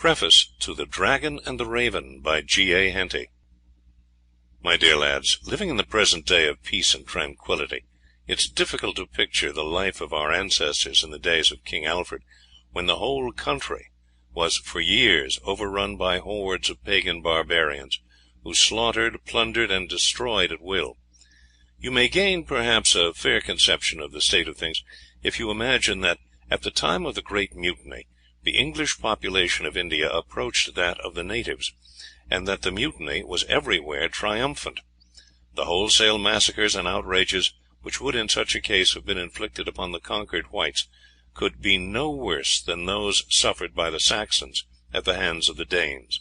Preface to The Dragon and the Raven, by G. A. Henty. My dear lads, living in the present day of peace and tranquillity, it is difficult to picture the life of our ancestors in the days of King Alfred, when the whole country was for years overrun by hordes of pagan barbarians, who slaughtered, plundered, and destroyed at will. You may gain, perhaps, a fair conception of the state of things if you imagine that, at the time of the Great Mutiny, the English population of India approached that of the natives, and that the mutiny was everywhere triumphant. The wholesale massacres and outrages which would in such a case have been inflicted upon the conquered whites could be no worse than those suffered by the Saxons at the hands of the Danes.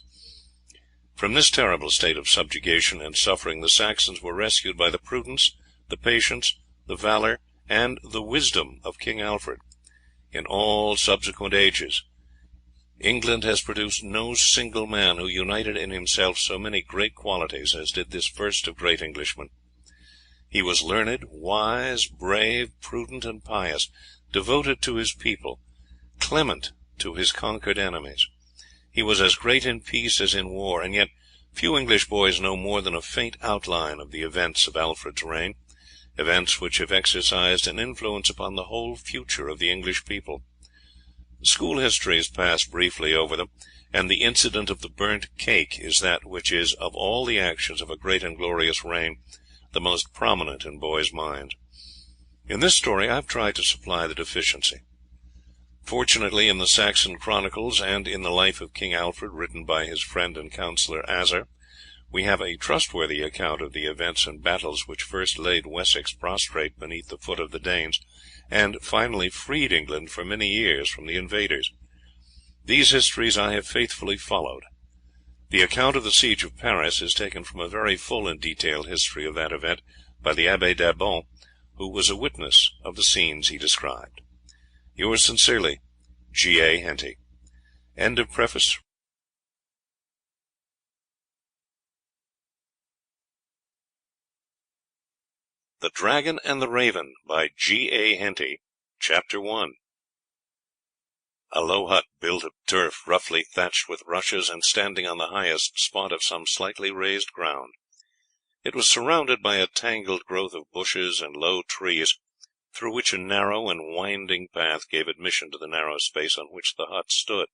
From this terrible state of subjugation and suffering the Saxons were rescued by the prudence, the patience, the valour, and the wisdom of King Alfred. In all subsequent ages, England has produced no single man who united in himself so many great qualities as did this first of great Englishmen. He was learned, wise, brave, prudent, and pious, devoted to his people, clement to his conquered enemies. He was as great in peace as in war, and yet few English boys know more than a faint outline of the events of Alfred's reign, events which have exercised an influence upon the whole future of the English people. School histories pass briefly over them, and the incident of the burnt cake is that which is, of all the actions of a great and glorious reign, the most prominent in boys' minds. In this story I have tried to supply the deficiency. Fortunately, in the Saxon Chronicles, and in the Life of King Alfred, written by his friend and counsellor Asser, we have a trustworthy account of the events and battles which first laid Wessex prostrate beneath the foot of the Danes, and finally freed England for many years from the invaders. These histories I have faithfully followed. The account of the siege of Paris is taken from a very full and detailed history of that event by the Abbé d'Abon, who was a witness of the scenes he described. Yours sincerely, G. A. Henty. End of preface. The Dragon and the Raven, by G. A. Henty. Chapter 1. A low hut, built of turf, roughly thatched with rushes, and standing on the highest spot of some slightly raised ground. It was surrounded by a tangled growth of bushes and low trees, through which a narrow and winding path gave admission to the narrow space on which the hut stood.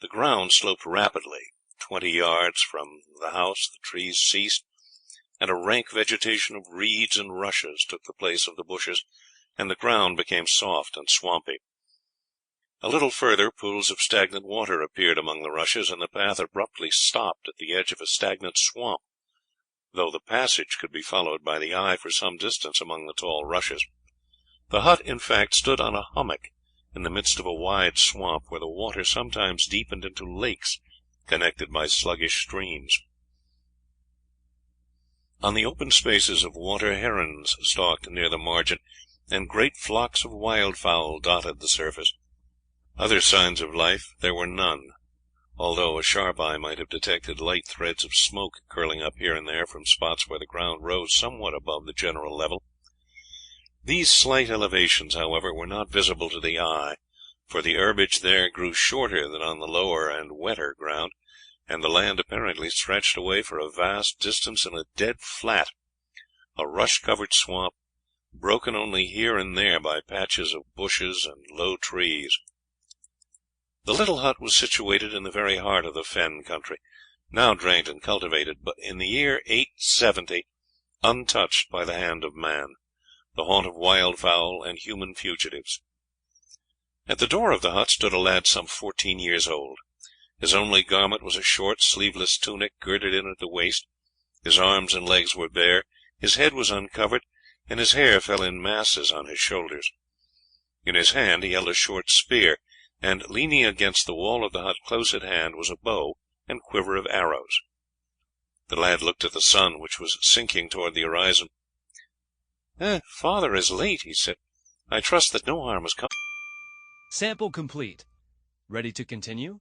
The ground sloped rapidly. 20 yards from the house the trees ceased, and a rank vegetation of reeds and rushes took the place of the bushes, and the ground became soft and swampy. A little further, pools of stagnant water appeared among the rushes, and the path abruptly stopped at the edge of a stagnant swamp, though the passage could be followed by the eye for some distance among the tall rushes. The hut, in fact, stood on a hummock in the midst of a wide swamp, where the water sometimes deepened into lakes connected by sluggish streams. On the open spaces of water herons stalked near the margin, and great flocks of wildfowl dotted the surface. Other signs of life there were none, although a sharp eye might have detected light threads of smoke curling up here and there from spots where the ground rose somewhat above the general level. These slight elevations, however, were not visible to the eye, for the herbage there grew shorter than on the lower and wetter ground, and the land apparently stretched away for a vast distance in a dead flat, a rush-covered swamp, broken only here and there by patches of bushes and low trees. The little hut was situated in the very heart of the fen country, now drained and cultivated, but in the year 870 untouched by the hand of man, the haunt of wildfowl and human fugitives. At the door of the hut stood a lad some 14 years old. His only garment was a short, sleeveless tunic, girded in at the waist. His arms and legs were bare, his head was uncovered, and his hair fell in masses on his shoulders. In his hand he held a short spear, and leaning against the wall of the hut close at hand was a bow and quiver of arrows. The lad looked at the sun, which was sinking toward the horizon. "Father is late," he said. "I trust that no harm has come." Sample complete. Ready to continue?